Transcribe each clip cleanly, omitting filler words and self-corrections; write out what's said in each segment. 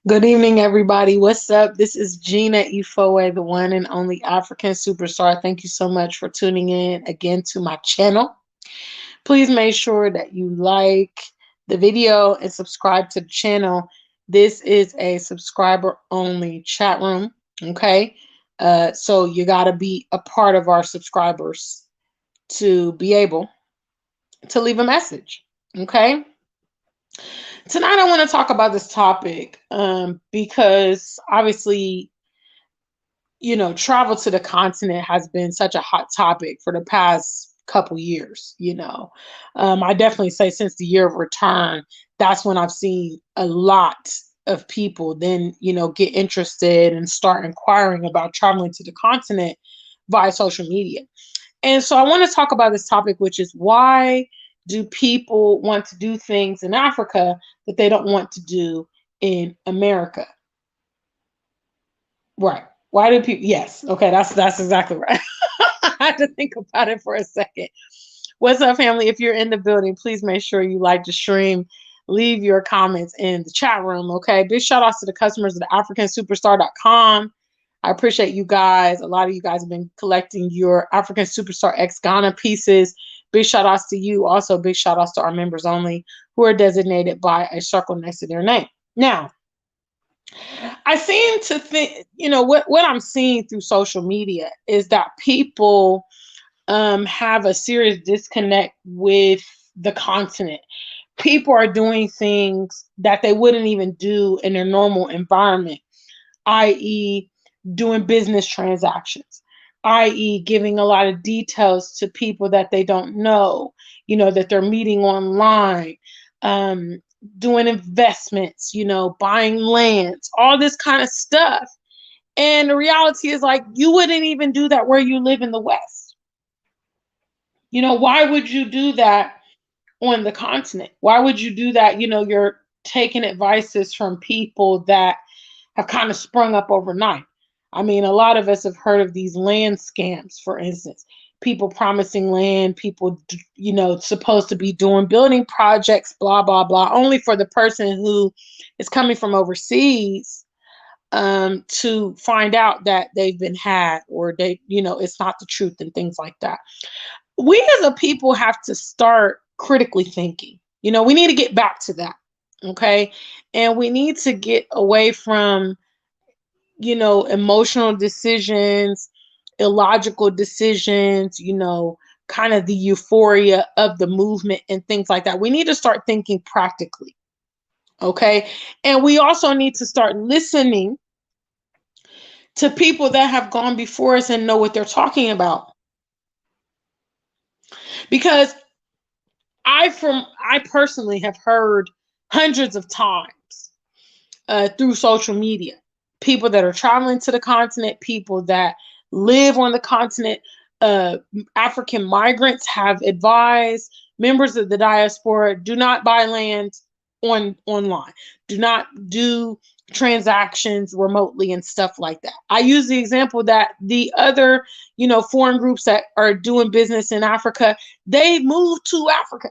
Good evening, everybody. What's up? This is Gina Ifoe, the one and only African superstar. Thank you so much for tuning in again to my channel. Please make sure that you like the video and subscribe to the channel. This is a subscriber only chat room. Okay. So you got to be a part of our subscribers to be able to leave a message. Okay. Tonight, I want to talk about this topic because obviously, travel to the continent has been such a hot topic for the past couple years. I definitely say since the year of return, that's when I've seen a lot of people then, get interested and start inquiring about traveling to the continent via social media. And so I want to talk about this topic, which is why do people want to do things in Africa that they don't want to do in America? Right. Why do people? Yes. Okay. That's exactly right. I had to think about it for a second. What's up, family? If you're in the building, please make sure you like the stream. Leave your comments in the chat room. Okay. Big shout outs to the customers of the AfricanSuperstar.com. I appreciate you guys. A lot of you guys have been collecting your African Superstar X Ghana pieces. Big shout outs to you. Also, big shout outs to our members only who are designated by a circle next to their name. Now, I seem to think, what I'm seeing through social media is that people have a serious disconnect with the continent. People are doing things that they wouldn't even do in their normal environment, i.e., doing business transactions, i.e., giving a lot of details to people that they don't know, that they're meeting online, um, doing investments, buying lands, all this kind of stuff. And the reality is, like, you wouldn't even do that where you live in the West. Why would you do that on the continent? Why would you do that? You're taking advices from people that have kind of sprung up overnight. I mean, a lot of us have heard of these land scams, for instance. People promising land, people, supposed to be doing building projects, blah, blah, blah, only for the person who is coming from overseas to find out that they've been had or it's not the truth and things like that. We as a people have to start critically thinking. We need to get back to that. Okay. And we need to get away from emotional decisions, illogical decisions, kind of the euphoria of the movement and things like that. We need to start thinking practically. Okay. And we also need to start listening to people that have gone before us and know what they're talking about. Because I personally have heard hundreds of times through social media, people that are traveling to the continent, people that live on the continent, African migrants have advised members of the diaspora, do not buy land online. Do not do transactions remotely and stuff like that. I use the example that the other, foreign groups that are doing business in Africa, they move to Africa.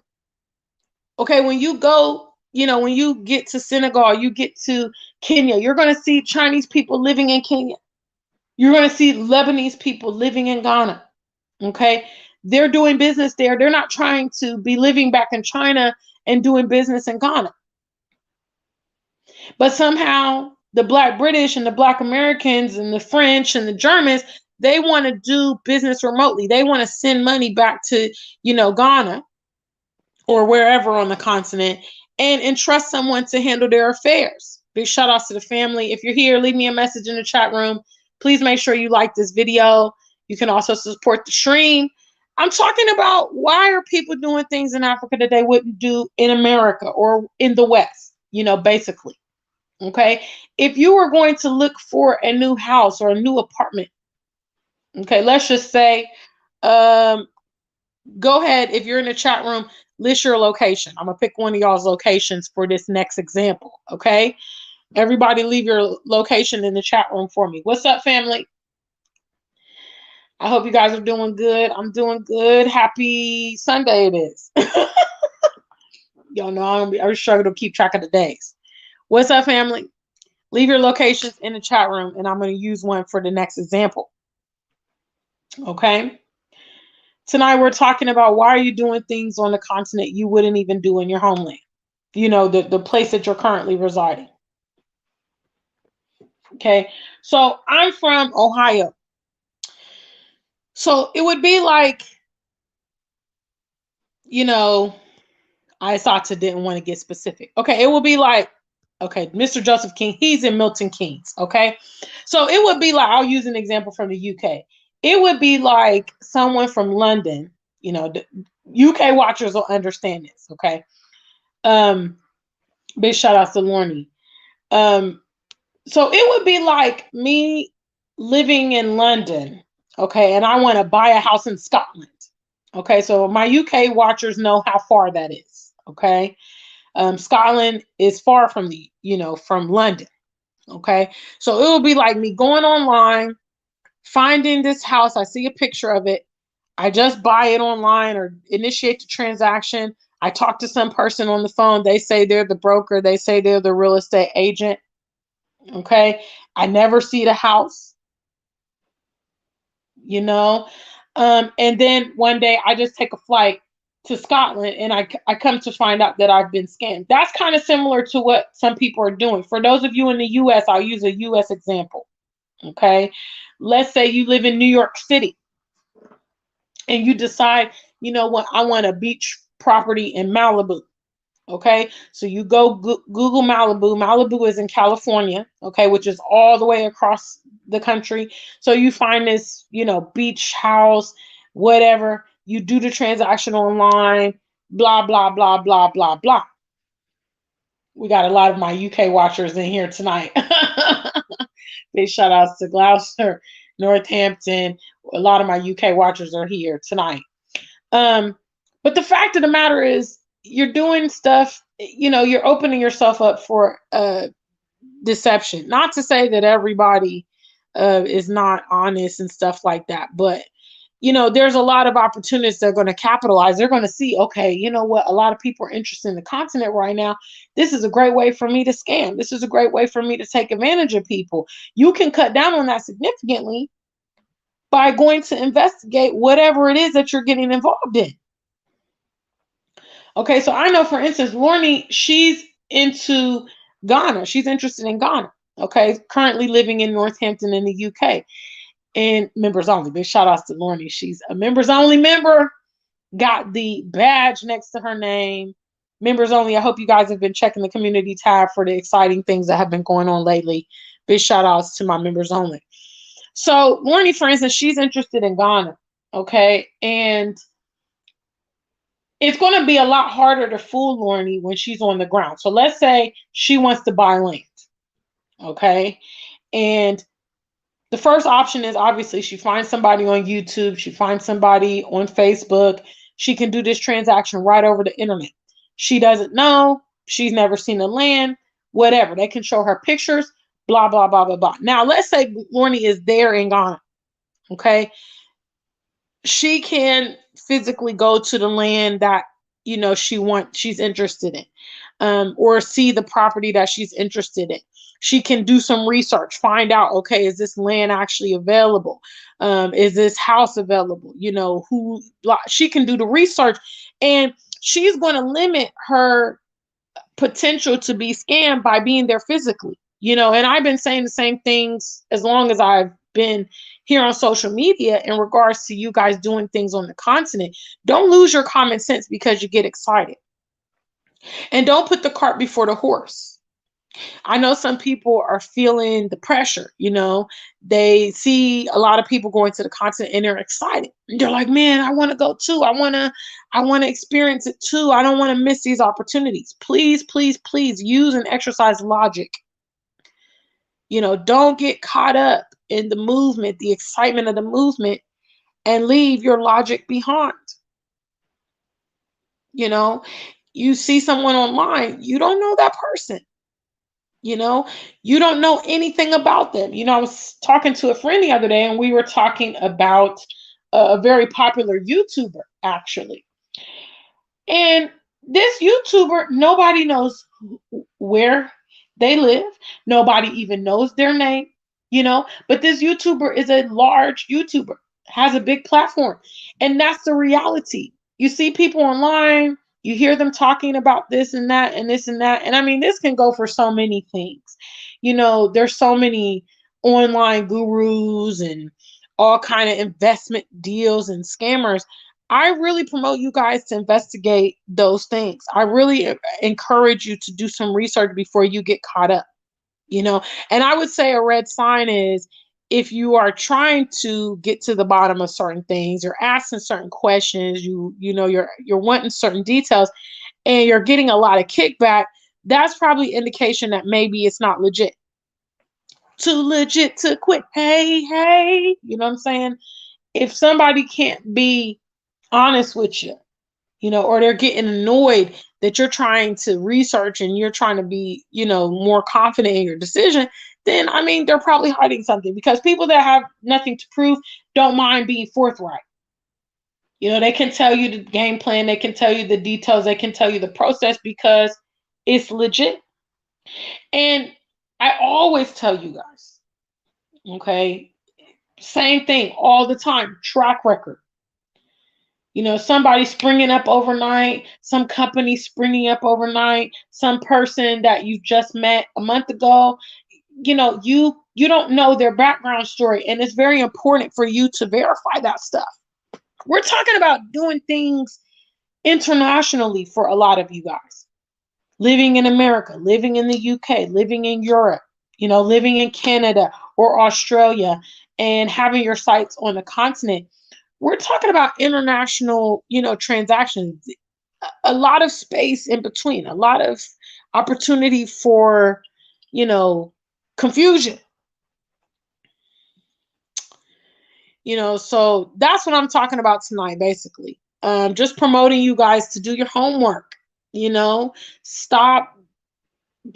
Okay, when you go, when you get to Senegal, you get to Kenya, you're going to see Chinese people living in Kenya. You're going to see Lebanese people living in Ghana. Okay, they're doing business there. They're not trying to be living back in China and doing business in Ghana. But somehow the Black British and the Black Americans and the French and the Germans, they want to do business remotely. They want to send money back to, Ghana or wherever on the continent and entrust someone to handle their affairs. Big shout outs to the family. If you're here, leave me a message in the chat room. Please make sure you like this video. You can also support the stream. I'm talking about why are people doing things in Africa that they wouldn't do in America or in the West, basically. Okay. If you were going to look for a new house or a new apartment, okay, let's just say, go ahead. If you're in the chat room, list your location. I'm going to pick one of y'all's locations for this next example. Okay. Everybody leave your location in the chat room for me. What's up, family? I hope you guys are doing good. I'm doing good. Happy Sunday it is. Y'all know I struggle to keep track of the days. What's up, family? Leave your locations in the chat room, and I'm going to use one for the next example. Okay. Tonight we're talking about why are you doing things on the continent you wouldn't even do in your homeland. You know, the place that you're currently residing. Okay. So I'm from Ohio. So it would be like, you know, Isata didn't want to get specific. Okay, it would be like, okay, Mr. Joseph King, he's in Milton Keynes. Okay, so it would be like, I'll use an example from the UK. It would be like someone from London. You know, the UK watchers will understand this. Okay, big shout out to Lorne. So it would be like me living in London. Okay, and I want to buy a house in Scotland. Okay, so my UK watchers know how far that is. Okay. Scotland is far from from London. Okay. So it will be like me going online, finding this house. I see a picture of it. I just buy it online or initiate the transaction. I talk to some person on the phone. They say they're the broker. They say they're the real estate agent. Okay. I never see the house, you know. And then one day I just take a flight to Scotland and I come to find out that I've been scammed. That's kind of similar to what some people are doing. For those of you in the US, I'll use a US example. Okay. Let's say you live in New York City and you decide, you know what, I want a beach property in Malibu. Okay, so you go Google Malibu. Malibu is in California, okay, which is all the way across the country. So you find this, beach house, whatever. You do the transaction online, blah, blah, blah, blah, blah, blah. We got a lot of my UK watchers in here tonight. Big shout outs to Gloucester, Northampton. A lot of my UK watchers are here tonight. But the fact of the matter is, you're doing stuff, you're opening yourself up for deception. Not to say that everybody is not honest and stuff like that, but there's a lot of opportunities they're going to capitalize. They're going to see, okay, you know what? A lot of people are interested in the continent right now. This is a great way for me to scam. This is a great way for me to take advantage of people. You can cut down on that significantly by going to investigate whatever it is that you're getting involved in. Okay, so I know, for instance, Lorne, she's into Ghana. She's interested in Ghana. Okay, currently living in Northampton in the UK. And members only. Big shout outs to Lorne. She's a members only member. Got the badge next to her name. Members only. I hope you guys have been checking the community tab for the exciting things that have been going on lately. Big shout outs to my members only. So Lorne, for instance, she's interested in Ghana. Okay, and it's going to be a lot harder to fool Lorne when she's on the ground. So let's say she wants to buy land. Okay. And the first option is obviously she finds somebody on YouTube. She finds somebody on Facebook. She can do this transaction right over the internet. She doesn't know. She's never seen the land, whatever. They can show her pictures, blah, blah, blah, blah, blah. Now, let's say Lorne is there in Ghana. Okay. She can physically go to the land that she's interested in, or see the property that she's interested in. She can do some research, find out, okay, is this land actually available? Is this house available? She can do the research, and she's going to limit her potential to be scammed by being there physically. And I've been saying the same things as long as I've been here on social media in regards to you guys doing things on the continent. Don't lose your common sense because you get excited. And don't put the cart before the horse. I know some people are feeling the pressure, they see a lot of people going to the continent and they're excited. They're like, man, I want to go too. I want to experience it too. I don't want to miss these opportunities. Please, please, please use and exercise logic. Don't get caught up in the movement, the excitement of the movement, and leave your logic behind. You see someone online, you don't know that person. You don't know anything about them. I was talking to a friend the other day and we were talking about a very popular YouTuber, actually. And this YouTuber, nobody knows where They live. Nobody even knows their name, but this YouTuber is a large YouTuber, has a big platform. And that's the reality. You see people online, you hear them talking about this and that and this and that. And I mean, this can go for so many things. There's so many online gurus and all kind of investment deals and scammers. I really promote you guys to investigate those things. I really encourage you to do some research before you get caught up, you know. And I would say a red sign is if you are trying to get to the bottom of certain things, you're asking certain questions, you're wanting certain details and you're getting a lot of kickback, that's probably indication that maybe it's not legit. Too legit to quit. Hey, hey, you know what I'm saying? If somebody can't be honest with you, or they're getting annoyed that you're trying to research and you're trying to be, more confident in your decision, then I mean, they're probably hiding something, because people that have nothing to prove don't mind being forthright. They can tell you the game plan, they can tell you the details, they can tell you the process because it's legit. And I always tell you guys, okay, same thing all the time, track record. Somebody springing up overnight, some company springing up overnight, some person that you just met a month ago. You don't know their background story, and it's very important for you to verify that stuff. We're talking about doing things internationally for a lot of you guys. Living in America, living in the UK, living in Europe, living in Canada or Australia, and having your sites on the continent. We're talking about international, transactions, a lot of space in between, a lot of opportunity for, confusion. So that's what I'm talking about tonight, basically. Just promoting you guys to do your homework, stop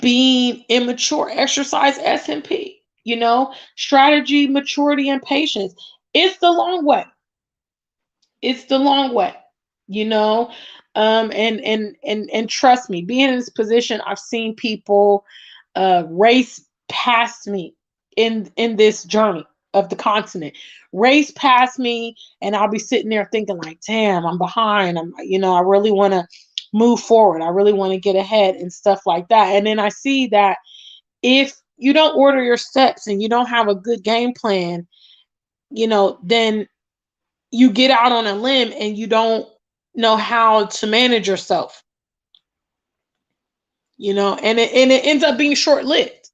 being immature, exercise SMP, strategy, maturity, and patience. It's the long way. It's the long way, you know. And trust me, being in this position, I've seen people race past me in this journey of the continent, race past me, and I'll be sitting there thinking like, damn, I'm behind. I really want to move forward. I really want to get ahead and stuff like that. And then I see that if you don't order your steps and you don't have a good game plan, then you get out on a limb and you don't know how to manage yourself, and it ends up being short-lived,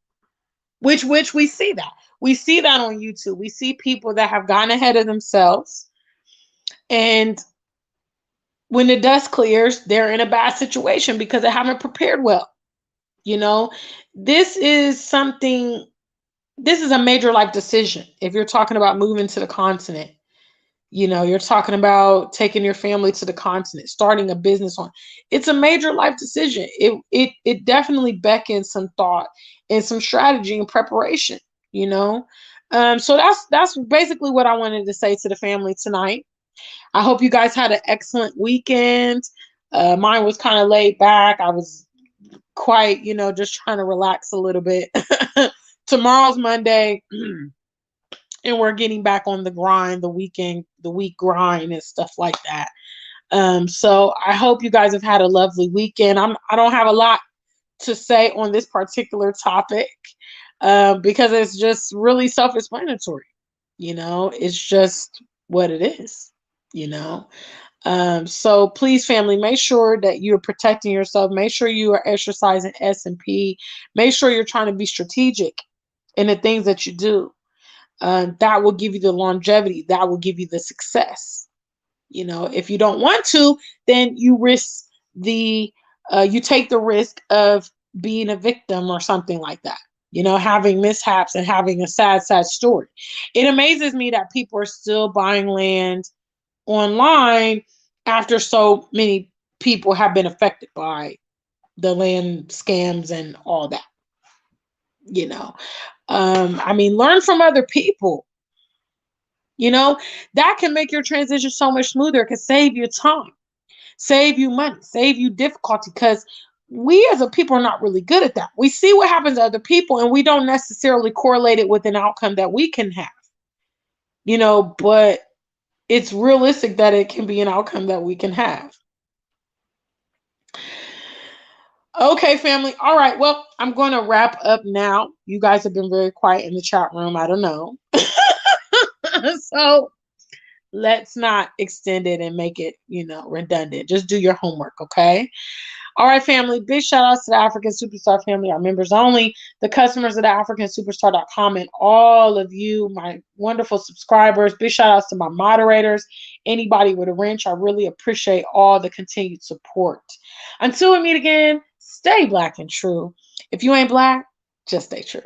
which we see that. We see that on YouTube. We see people that have gone ahead of themselves, and when the dust clears, they're in a bad situation because they haven't prepared well. This is something, this is a major life decision. If you're talking about moving to the continent, you're talking about taking your family to the continent, starting a business on. It's a major life decision. It definitely beckons some thought and some strategy and preparation. So that's basically what I wanted to say to the family tonight. I hope you guys had an excellent weekend. Mine was kind of laid back. I was quite, just trying to relax a little bit. Tomorrow's Monday. And we're getting back on the grind, the week grind and stuff like that. So I hope you guys have had a lovely weekend. I don't have a lot to say on this particular topic because it's just really self-explanatory. It's just what it is. So please, family, make sure that you're protecting yourself. Make sure you are exercising SMP. Make sure you're trying to be strategic in the things that you do. That will give you the longevity. That will give you the success. If you don't want to, then you take the risk of being a victim or something like that. Having mishaps and having a sad story. It amazes me that people are still buying land online after so many people have been affected by the land scams and all that. Learn from other people. That can make your transition so much smoother. It can save you time, save you money, save you difficulty. Because we as a people are not really good at that. We see what happens to other people and we don't necessarily correlate it with an outcome that we can have, but it's realistic that it can be an outcome that we can have. Okay, family. All right. Well, I'm going to wrap up now. You guys have been very quiet in the chat room. I don't know. So let's not extend it and make it, redundant. Just do your homework. Okay. All right, family. Big shout outs to the African Superstar family, our members only, the customers of the AfricanSuperstar.com, and all of you, my wonderful subscribers. Big shout outs to my moderators, anybody with a wrench. I really appreciate all the continued support. Until we meet again, stay black and true. If you ain't black, just stay true.